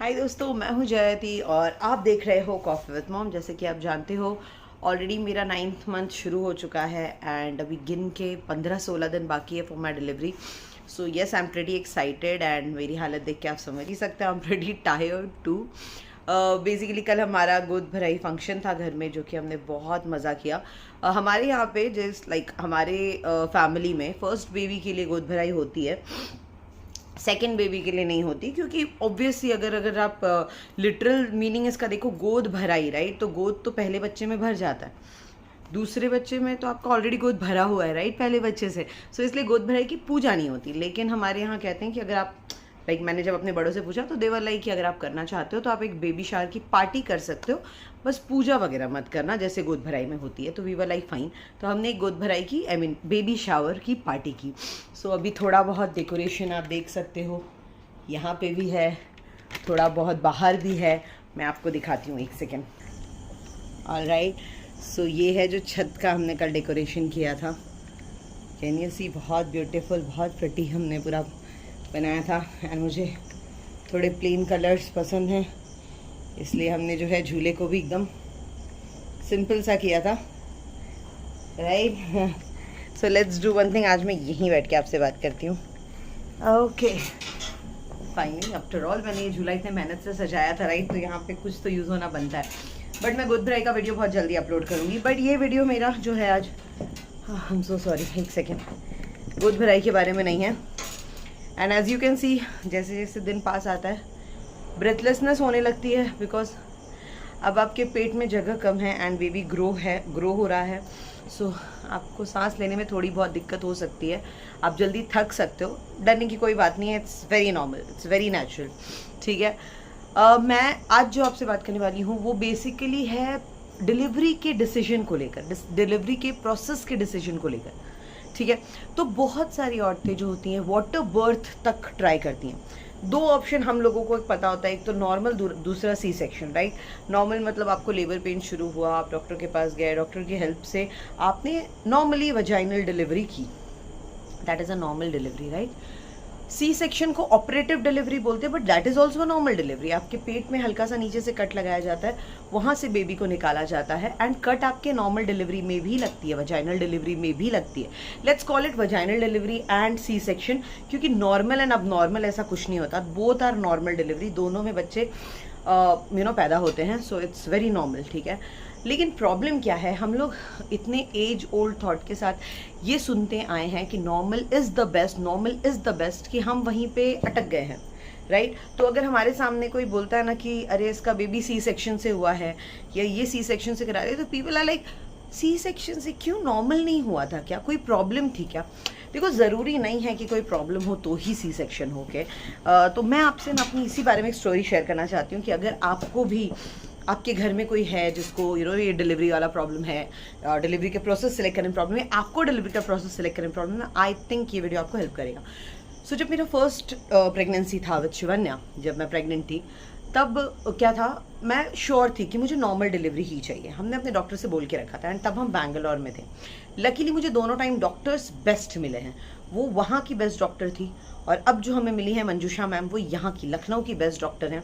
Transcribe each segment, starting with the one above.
हाय दोस्तों, मैं हूं जयति और आप देख रहे हो कॉफ़ी विद मॉम। जैसे कि आप जानते हो ऑलरेडी मेरा 9th मंथ शुरू हो चुका है एंड अभी गिन के 15-16 दिन बाकी है for my delivery. So yes, I am pretty excited and मेरी हालत देख के आप समझ ही सकते हैं I am pretty tired too. Basically कल हमारा गोद भराई फंक्शन था घर में, जो कि हमने बहुत मज़ा किया। हमारे यहाँ पे हमारे फैमिली में फर्स्ट बेबी के लिए गोद भराई होती है, सेकेंड बेबी के लिए नहीं होती, क्योंकि ऑब्वियसली अगर आप लिटरल मीनिंग इसका देखो, गोद भराई राइट, तो गोद तो पहले बच्चे में भर जाता है, दूसरे बच्चे में तो आपका ऑलरेडी गोद भरा हुआ है राइट पहले बच्चे से। सो इसलिए गोद भराई की पूजा नहीं होती। लेकिन हमारे यहाँ कहते हैं कि अगर आप मैंने जब अपने बड़ों से पूछा तो देवर कि अगर आप करना चाहते हो तो आप एक बेबी शावर की पार्टी कर सकते हो, बस पूजा वगैरह मत करना जैसे गोद भराई में होती है। तो वी वर लाइक फाइन। तो हमने एक गोद भराई की, बेबी शावर की पार्टी की। सो अभी थोड़ा बहुत डेकोरेशन आप देख सकते हो, यहाँ पे भी है, थोड़ा बहुत बाहर भी है। मैं आपको दिखाती हूँ, एक सेकेंड। ऑलराइट, सो ये है जो छत का हमने कल डेकोरेशन किया था। कैन यू सी, बहुत ब्यूटीफुल, बहुत प्रिटी हमने पूरा बनाया था। एंड मुझे थोड़े प्लेन कलर्स पसंद हैं, इसलिए हमने जो है झूले को भी एकदम सिंपल सा किया था right. So let's do one thing, आज मैं यहीं बैठ के आपसे बात करती हूँ। ओके फाइनली, आफ्टर ऑल मैंने ये झूला इतने मेहनत से सजाया था राइट, तो यहाँ पे कुछ तो यूज़ होना बनता है। बट मैं गोद भराई का वीडियो बहुत जल्दी अपलोड करूँगी। बट ये वीडियो मेरा जो है आज, आई एम सो सॉरी, एक सेकेंड, गोद भराई के बारे में नहीं है। And as you can see, जैसे जैसे दिन पास आता है ब्रेथलेसनेस होने लगती है, बिकॉज अब आपके पेट में जगह कम है एंड बेबी ग्रो हो रहा है। सो आपको सांस लेने में थोड़ी बहुत दिक्कत हो सकती है, आप जल्दी थक सकते हो। डरने की कोई बात नहीं है, it's very normal, it's very natural, ठीक है। मैं आज जो आपसे बात करने वाली हूँ वो बेसिकली है डिलीवरी के डिसीजन को लेकर, डिलीवरी के प्रोसेस के डिसीजन को लेकर, ठीक है। तो बहुत सारी औरतें जो होती हैं वाटर बर्थ तक ट्राई करती हैं। दो ऑप्शन हम लोगों को पता होता है, एक तो नॉर्मल, दूसरा सी सेक्शन राइट। नॉर्मल मतलब आपको लेबर पेन शुरू हुआ, आप डॉक्टर के पास गए, डॉक्टर की हेल्प से आपने नॉर्मली वजाइनल डिलीवरी की, that is a normal delivery right. C section को ऑपरेटिव डिलीवरी बोलते हैं, but that is also normal delivery. आपके पेट में हल्का सा नीचे से कट लगाया जाता है, वहाँ से बेबी को निकाला जाता है। एंड कट आपके नॉर्मल डिलीवरी में भी लगती है, वजाइनल डिलीवरी में भी लगती है। Let's call it vaginal delivery and C section, क्योंकि नॉर्मल एंड अब नॉर्मल ऐसा कुछ नहीं होता, बोथ आर नॉर्मल डिलीवरी, दोनों में बच्चे पैदा होते हैं। सो इट्स वेरी नॉर्मल, ठीक है। लेकिन प्रॉब्लम क्या है, हम लोग इतने एज ओल्ड थॉट के साथ ये सुनते आए हैं कि normal is the best, normal is the best, कि हम वहीं पे अटक गए हैं राइट। तो अगर हमारे सामने कोई बोलता है ना कि अरे इसका बेबी सी सेक्शन से हुआ है या ये सी सेक्शन से करा रहे, तो people are like, C section से क्यों, नॉर्मल नहीं हुआ था क्या, कोई प्रॉब्लम थी क्या? देखो, ज़रूरी नहीं है कि कोई प्रॉब्लम हो तो ही सी सेक्शन हो के। तो मैं आपसे ना अपनी इसी बारे में एक स्टोरी शेयर करना चाहती हूँ कि अगर आपको भी, आपके घर में कोई है जिसको ये डिलीवरी वाला प्रॉब्लम है, डिलीवरी के प्रोसेस सेलेक्ट करने में प्रॉब्लम है, आपको डिलीवरी का प्रोसेस सेलेक्ट करने में प्रॉब्लम है, आई थिंक ये वीडियो आपको हेल्प करेगा। सो जब मेरा फर्स्ट प्रेगनेंसी था विद शिवन्या, जब मैं प्रेग्नेंट थी, तब क्या था, मैं श्योर थी कि मुझे नॉर्मल डिलीवरी ही चाहिए। हमने अपने डॉक्टर से बोल के रखा था, एंड तब हम बैंगलोर में थे। लकीली मुझे दोनों टाइम डॉक्टर्स बेस्ट मिले हैं, वो वहाँ की बेस्ट डॉक्टर थी, और अब जो हमें मिली है मंजूषा मैम, वो यहाँ की लखनऊ की बेस्ट डॉक्टर हैं।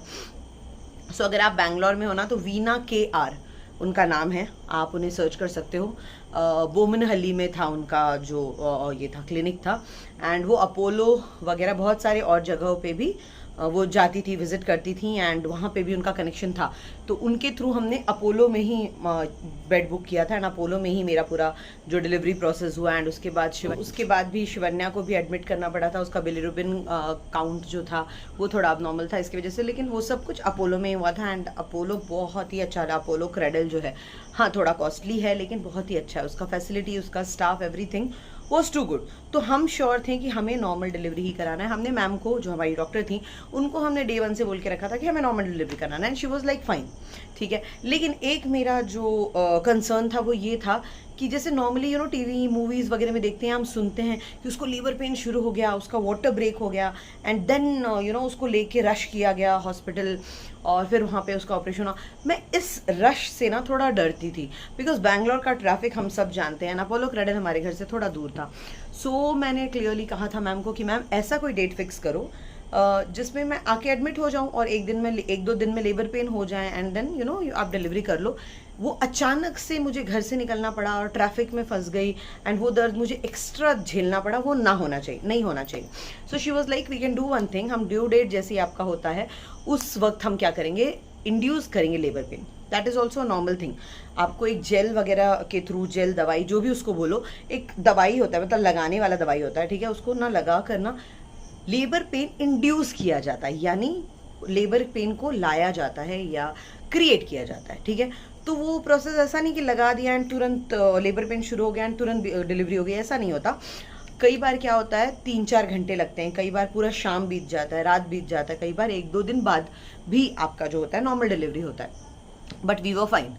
सो अगर आप बैंगलोर में हो ना, तो वीना KR उनका नाम है, आप उन्हें सर्च कर सकते हो। बोमनहल्ली में था उनका जो ये था क्लिनिक था, एंड वो अपोलो वगैरह बहुत सारे और जगहों पे भी वो जाती थी, विजिट करती थी, एंड वहाँ पे भी उनका कनेक्शन था। तो उनके थ्रू हमने अपोलो में ही बेड बुक किया था, एंड अपोलो में ही मेरा पूरा जो डिलीवरी प्रोसेस हुआ। एंड उसके बाद भी शिवन्या को भी एडमिट करना पड़ा था, उसका बिलीरुबिन काउंट जो था वो थोड़ा अबनॉर्मल था इसकी वजह से, लेकिन वो सब कुछ अपोलो में ही हुआ था। एंड अपोलो बहुत ही अच्छा था, अपोलो क्रेडल जो है, हाँ थोड़ा कॉस्टली है लेकिन बहुत ही अच्छा है, उसका फैसिलिटी, उसका staff, everything was too good. तो हम श्योर थे कि हमें नॉर्मल डिलीवरी ही कराना है। हमने मैम को, जो हमारी डॉक्टर थी, उनको हमने डे 1 से बोल के रखा था कि हमें नॉर्मल डिलीवरी कराना है, and she was like fine, ठीक है। लेकिन एक मेरा जो कंसर्न था वो ये था कि जैसे नॉर्मली टीवी मूवीज़ वगैरह में देखते हैं, हम सुनते हैं कि उसको लीवर पेन शुरू हो गया, उसका वाटर ब्रेक हो गया, एंड देन उसको लेके रश किया गया हॉस्पिटल, और फिर वहाँ पे उसका ऑपरेशन हुआ। मैं इस रश से ना थोड़ा डरती थी, बिकॉज बैंगलोर का ट्रैफिक हम सब जानते हैं, अपोलो क्रेडल हमारे घर से थोड़ा दूर था। सो मैंने क्लियरली कहा था मैम को कि मैम ऐसा कोई डेट फिक्स करो जिसमें मैं आके एडमिट हो जाऊं और एक दो दिन में लेबर पेन हो जाए एंड देन यू नो आप डिलीवरी कर लो। वो अचानक से मुझे घर से निकलना पड़ा और ट्रैफिक में फंस गई एंड वो दर्द मुझे एक्स्ट्रा झेलना पड़ा, वो ना होना चाहिए, नहीं होना चाहिए। So she was like we can do one thing, हम ड्यू डेट जैसे ही आपका होता है उस वक्त हम क्या करेंगे, इंड्यूस करेंगे labour pain. That is also normal thing. आपको एक जेल वगैरह के थ्रू, जेल दवाई जो भी उसको बोलो, एक दवाई होता है, मतलब लगाने वाला दवाई होता है, ठीक है, उसको ना लगा करना लेबर पेन इंड्यूस किया जाता है, यानी लेबर पेन को लाया जाता है या क्रिएट किया जाता है, ठीक है। तो वो प्रोसेस ऐसा नहीं कि लगा दिया एंड तुरंत लेबर पेन शुरू हो गया एंड तुरंत डिलीवरी हो गई, ऐसा नहीं होता। कई बार क्या होता है 3-4 घंटे लगते हैं, कई बार पूरा शाम बीत जाता है, रात बीत जाता है, कई बार 1-2 दिन बाद भी आपका जो होता है नॉर्मल डिलीवरी होता है। बट वी वर फाइन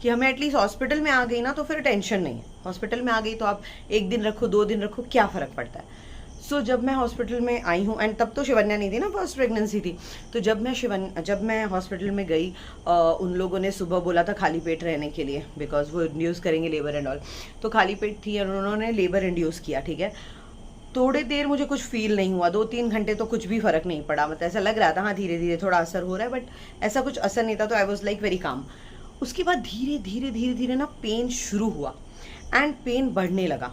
कि हमें एटलीस्ट हॉस्पिटल में आ गई ना तो फिर टेंशन नहीं है। हॉस्पिटल में आ गई तो आप 1 दिन रखो, 2 दिन रखो, क्या फ़र्क पड़ता है। सो जब मैं हॉस्पिटल में आई हूँ एंड तब तो शिवन्या नहीं थी ना, फर्स्ट प्रेगनेंसी थी। तो जब मैं हॉस्पिटल में गई, उन लोगों ने सुबह बोला था खाली पेट रहने के लिए, बिकॉज वो इंड्यूस करेंगे लेबर एंड ऑल। तो खाली पेट थी और उन्होंने लेबर इंड्यूस किया, ठीक है। थोड़ी देर मुझे कुछ फील नहीं हुआ, 2-3 घंटे तो कुछ भी फर्क नहीं पड़ा, मतलब ऐसा लग रहा था हाँ धीरे धीरे थोड़ा असर हो रहा है, बट ऐसा कुछ असर नहीं था। तो I was like very calm. उसके बाद धीरे धीरे धीरे धीरे ना पेन शुरू हुआ एंड पेन बढ़ने लगा।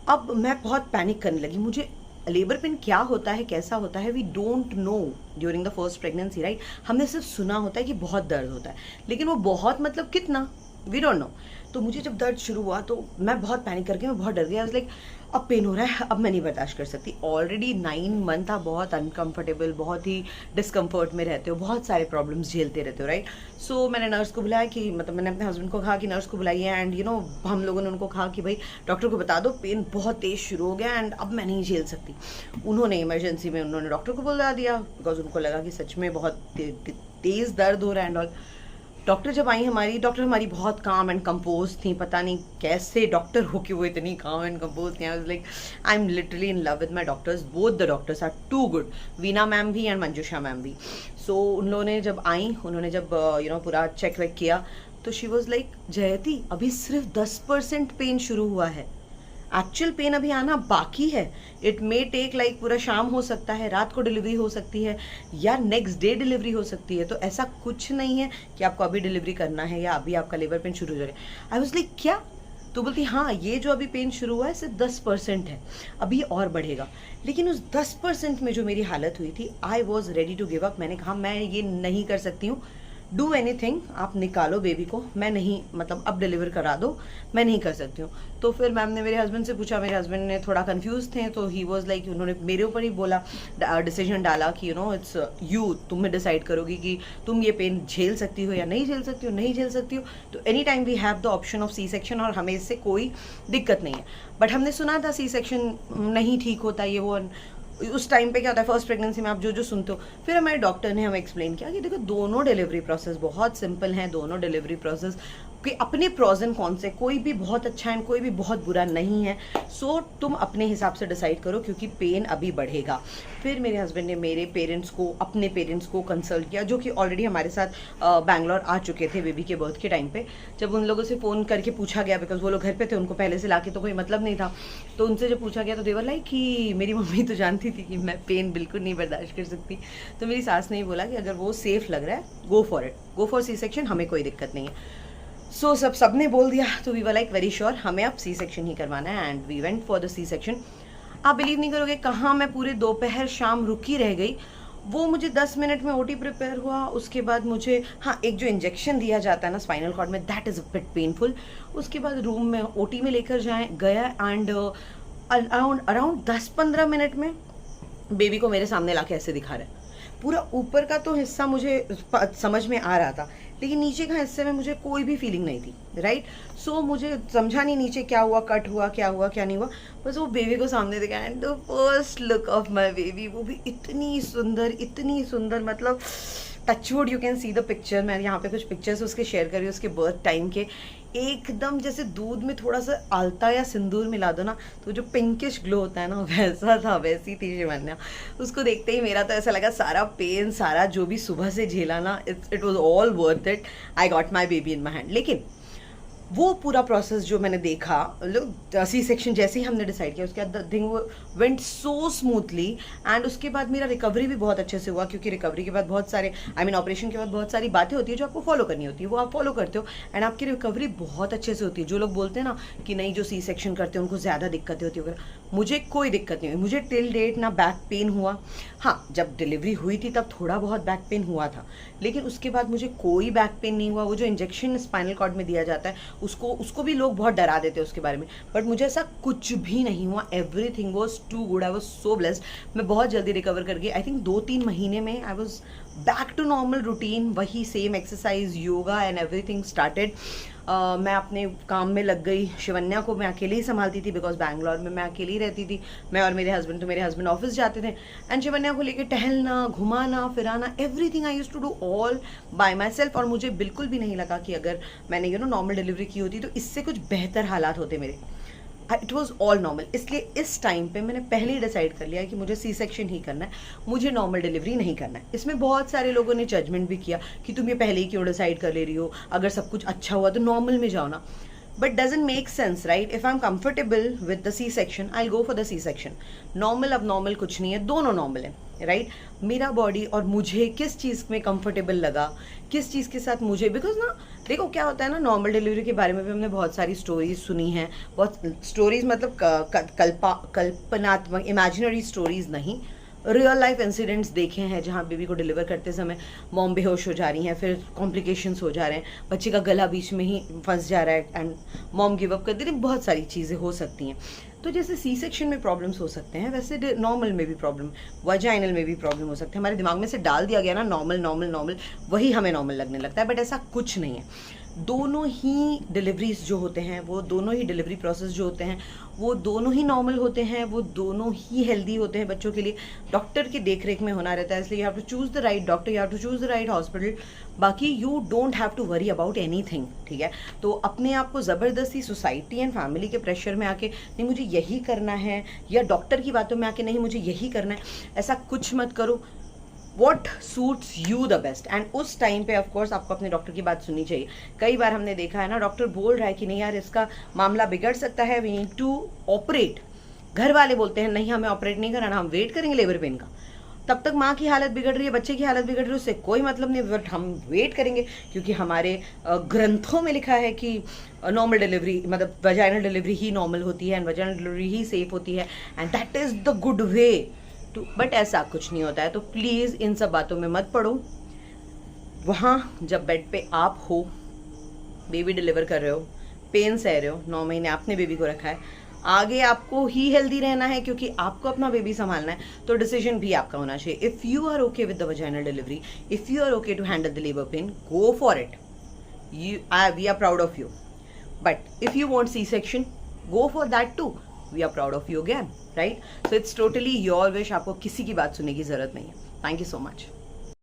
अब मैं बहुत पैनिक करने लगी। मुझे लेबर पेन क्या होता है, कैसा होता है, we don't know during the first pregnancy, right. हमने सिर्फ सुना होता है कि बहुत दर्द होता है, लेकिन वो बहुत मतलब कितना, वी डोंट नो। तो मुझे जब दर्द शुरू हुआ तो मैं बहुत पैनिक करके मैं बहुत डर गया। लाइक अब पेन हो रहा है, अब मैं नहीं बर्दाश्त कर सकती। ऑलरेडी 9 मंथ था, बहुत अनकंफर्टेबल, बहुत ही डिस्कम्फर्ट में रहते हो, बहुत सारे प्रॉब्लम्स झेलते रहते हो, राइट। सो मैंने नर्स को बुलाया कि मतलब मैंने अपने हस्बैंड को कहा कि नर्स को बुलाइए एंड यू नो हम लोगों ने उनको कहा कि भाई डॉक्टर को बता दो पेन बहुत तेज़ शुरू हो गया एंड अब मैं नहीं झेल सकती। उन्होंने इमरजेंसी में उन्होंने डॉक्टर को बुला दिया बिकॉज उनको लगा कि सच में बहुत तेज़ दर्द हो रहा है एंड ऑल। डॉक्टर जब आई हमारी, डॉक्टर हमारी बहुत काम एंड कंपोज थी, पता नहीं कैसे डॉक्टर हो कि वो इतनी काम एंड कंपोज थी। I was like I am literally in love with my doctors, both the doctors are too good, Veena ma'am भी एंड मंजुषा मैम भी। सो उन लोगों ने जब आई, उन्होंने जब यू नो पूरा चेक वेक किया तो शी वॉज लाइक जयती अभी सिर्फ 10% पेन शुरू हुआ है, एक्चुअल पेन अभी आना बाकी है। इट मे टेक लाइक पूरा शाम हो सकता है, रात को डिलीवरी हो सकती है या नेक्स्ट डे डिलीवरी हो सकती है। तो ऐसा कुछ नहीं है कि आपको अभी डिलीवरी करना है या अभी आपका लेबर पेन शुरू हो जाएगा। आई वाज लाइक क्या? तो बोलती हाँ ये जो अभी पेन शुरू हुआ है सिर्फ 10% है, अभी और बढ़ेगा। लेकिन उस 10% में जो मेरी हालत हुई थी, I was ready to give up. मैंने कहा मैं ये नहीं कर सकती हूँ, डू एनीथिंग, आप निकालो बेबी को, मैं नहीं, मतलब अब डिलीवर करा दो, मैं नहीं कर सकती हूँ। तो फिर मैम ने मेरे हस्बैंड से पूछा, मेरे हस्बैंड ने थोड़ा कंफ्यूज थे तो ही वाज लाइक, उन्होंने मेरे ऊपर ही बोला, डिसीजन डाला कि यू नो इट्स यू, तुम्हें डिसाइड करोगी कि तुम ये पेन झेल सकती हो या नहीं झेल सकती हो। नहीं झेल सकती हो तो any time we have the option of C section और हमें इससे कोई दिक्कत नहीं है। बट हमने सुना था सी सेक्शन नहीं ठीक होता, ये वो। उस टाइम पे क्या होता है फर्स्ट प्रेगनेंसी में आप जो जो सुनते हो। फिर हमारे डॉक्टर ने हमें एक्सप्लेन किया कि देखो दोनों डिलीवरी प्रोसेस बहुत सिंपल हैं, दोनों डिलीवरी प्रोसेस कि अपने प्रोज एंड कॉन से कोई भी बहुत अच्छा है कोई भी बहुत बुरा नहीं है। सो तुम अपने हिसाब से डिसाइड करो क्योंकि पेन अभी बढ़ेगा। फिर मेरे हस्बैंड ने मेरे पेरेंट्स को, अपने पेरेंट्स को कंसल्ट किया जो कि ऑलरेडी हमारे साथ बैंगलोर आ चुके थे बेबी के बर्थ के टाइम पे। जब उन लोगों से फ़ोन करके पूछा गया, बिकॉज वो लोग घर पे थे, उनको पहले से लाके तो कोई मतलब नहीं था, तो उनसे जब पूछा गया तो देवर लाइक कि मेरी मम्मी तो जानती थी कि मैं पेन बिल्कुल नहीं बर्दाश्त कर सकती। तो मेरी सास ने बोला कि अगर वो सेफ़ लग रहा है go for it, go for C section, हमें कोई दिक्कत नहीं है। सो सबने बोल दिया तो we were like very sure हमें अब सी सेक्शन ही करवाना है and we went for the C section. आप बिलीव नहीं करोगे कहाँ मैं पूरे दोपहर शाम रुकी रह गई। वो मुझे 10 मिनट में ओटी प्रिपेयर हुआ, उसके बाद मुझे हाँ एक जो इंजेक्शन दिया जाता है ना स्पाइनल कॉर्ड में, that is a bit painful. उसके बाद रूम में ओटी में लेकर गया एंड अराउंड 10-15 मिनट में बेबी को मेरे सामने लाके ऐसे दिखा रहा है। पूरा ऊपर का तो हिस्सा मुझे समझ में आ रहा था लेकिन नीचे का हिस्से में मुझे कोई भी फीलिंग नहीं थी, राइट। सो मुझे समझा नहीं नीचे क्या हुआ, कट हुआ, क्या हुआ क्या नहीं हुआ, बस वो बेबी को सामने देखा and the first look of my baby, वो भी इतनी सुंदर, मतलब touchwood you can see the picture. मैं यहाँ पे कुछ पिक्चर्स उसके शेयर कर रही हूँ उसके बर्थ टाइम के। एकदम जैसे दूध में थोड़ा सा आलता या सिंदूर मिला दो ना तो जो पिंकिश ग्लो होता है ना वैसा था, वैसी थी शिवन्या। उसको देखते ही मेरा तो ऐसा लगा सारा पेन, सारा जो भी सुबह से झेला ना, it was all worth it. I got my baby in my hand. लेकिन वो पूरा प्रोसेस जो मैंने देखा, मतलब सी सेक्शन जैसे ही हमने डिसाइड किया, उसके बाद the thing went so smoothly. And उसके बाद मेरा रिकवरी भी बहुत अच्छे से हुआ, क्योंकि रिकवरी के बाद बहुत सारे ऑपरेशन के बाद बहुत सारी बातें होती है जो आपको फॉलो करनी होती है, वो आप फॉलो करते हो एंड आपकी रिकवरी बहुत अच्छे से होती है। जो लोग बोलते हैं ना कि नहीं जो सी सेक्शन करते हैं उनको ज़्यादा दिक्कतें होती है, मुझे कोई दिक्कत नहीं हुई। मुझे टिल डेट ना बैक पेन हुआ, हाँ जब डिलीवरी हुई थी तब थोड़ा बहुत बैक पेन हुआ था, लेकिन उसके बाद मुझे कोई बैक पेन नहीं हुआ। वो जो इंजेक्शन स्पाइनल कॉर्ड में दिया जाता है उसको भी लोग बहुत डरा देते हैं उसके बारे में, बट मुझे ऐसा कुछ भी नहीं हुआ। Everything was too good, I was so blessed. मैं बहुत जल्दी रिकवर कर गई। आई थिंक 2-3 महीने में I was back to normal routine, वही same exercise, yoga and everything started. मैं अपने काम में लग गई। शिवन्या को मैं अकेले ही संभालती थी, बिकॉज बैंगलोर में मैं अकेली रहती थी, मैं और मेरे हस्बैंड ऑफिस जाते थे एंड शिवन्या को लेके टहलना, घुमाना फिराना, everything I used to do all by myself. और मुझे बिल्कुल भी नहीं लगा कि अगर मैंने नॉर्मल डिलीवरी की होती तो इससे कुछ बेहतर हालात होते मेरे। It was all normal. इसलिए इस टाइम पे मैंने पहले ही डिसाइड कर लिया कि मुझे सी सेक्शन ही करना है, मुझे नॉर्मल डिलीवरी नहीं करना है। इसमें बहुत सारे लोगों ने जजमेंट भी किया कि तुम ये पहले ही क्यों डिसाइड कर ले रही हो, अगर सब कुछ अच्छा हुआ तो नॉर्मल में जाओ ना। But doesn't make sense, right? If I am comfortable with the C section I go for the C section. Normal अब नॉर्मल कुछ नहीं है, दोनों नॉर्मल है, राइट? मेरा बॉडी और मुझे किस चीज़ में कंफर्टेबल लगा, किस चीज़ के साथ मुझे, बिकॉज ना देखो क्या होता है ना, नॉर्मल डिलीवरी के बारे में भी हमने बहुत सारी स्टोरीज सुनी हैं, बहुत स्टोरीज मतलब कल्पनात्मक, इमेजिनरी स्टोरीज नहीं, रियल लाइफ इंसिडेंट्स देखे हैं जहाँ बेबी को डिलीवर करते समय मॉम बेहोश हो जा रही हैं, फिर कॉम्प्लिकेशंस हो जा रहे हैं, बच्चे का गला बीच में ही फंस जा रहा है एंड मॉम गिव अप कर दे रही, बहुत सारी चीज़ें हो सकती हैं। तो जैसे सी सेक्शन में प्रॉब्लम्स हो सकते हैं, वैसे नॉर्मल में भी प्रॉब्लम, वजाइनल में भी प्रॉब्लम हो सकते हैं। हमारे दिमाग में से डाल दिया गया ना नॉर्मल नॉर्मल नॉर्मल, वही हमें नॉर्मल लगने लगता है, बट ऐसा कुछ नहीं है। दोनों ही डिलीवरीज जो होते हैं, वो दोनों ही डिलीवरी प्रोसेस जो होते हैं, वो दोनों ही नॉर्मल होते हैं, वो दोनों ही हेल्दी होते हैं बच्चों के लिए। डॉक्टर की देखरेख में होना रहता है, इसलिए you have to choose the right doctor, you have to choose the right hospital. बाकी you don't have to worry about anything, ठीक है? तो अपने आप को ज़बरदस्ती सोसाइटी एंड फैमिली के प्रेशर में आके नहीं मुझे यही करना है, या डॉक्टर की बातों में आके नहीं मुझे यही करना है, ऐसा कुछ मत करो। What suits you the best. And उस टाइम पे ऑफकोर्स आपको अपने डॉक्टर की बात सुननी चाहिए। कई बार हमने देखा है ना, डॉक्टर बोल रहा है कि नहीं यार इसका मामला बिगड़ सकता है, वी नीड टू ऑपरेट। घर वाले बोलते हैं नहीं हमें ऑपरेट नहीं कराना, हम वेट करेंगे लेबर पेन का। तब तक माँ की हालत बिगड़ रही है, बच्चे की हालत बिगड़ रही है, उससे कोई मतलब नहीं, बट हम वेट करेंगे क्योंकि हमारे ग्रंथों में लिखा है कि नॉर्मल डिलीवरी मतलब वजाइनल डिलीवरी ही नॉर्मल होती है एंड वजाइनल डिलीवरी ही सेफ होती है and that is the good way to. But ऐसा कुछ नहीं होता है। तो प्लीज़ इन सब बातों में मत पड़ो। वहाँ जब बेड पे आप हो, बेबी डिलीवर कर रहे हो, पेन सह रहे हो, 9 महीने आपने बेबी को रखा है, आगे आपको ही हेल्दी रहना है क्योंकि आपको अपना बेबी संभालना है, तो डिसीजन भी आपका होना चाहिए। If you are okay with the vaginal delivery, if you are okay to handle the labour pain, go for it. We are proud of you. But if you want C section, go for that too, we are proud of you again, right? So it's totally your wish. आपको किसी की बात सुनने की जरूरत नहीं है। Thank you so much.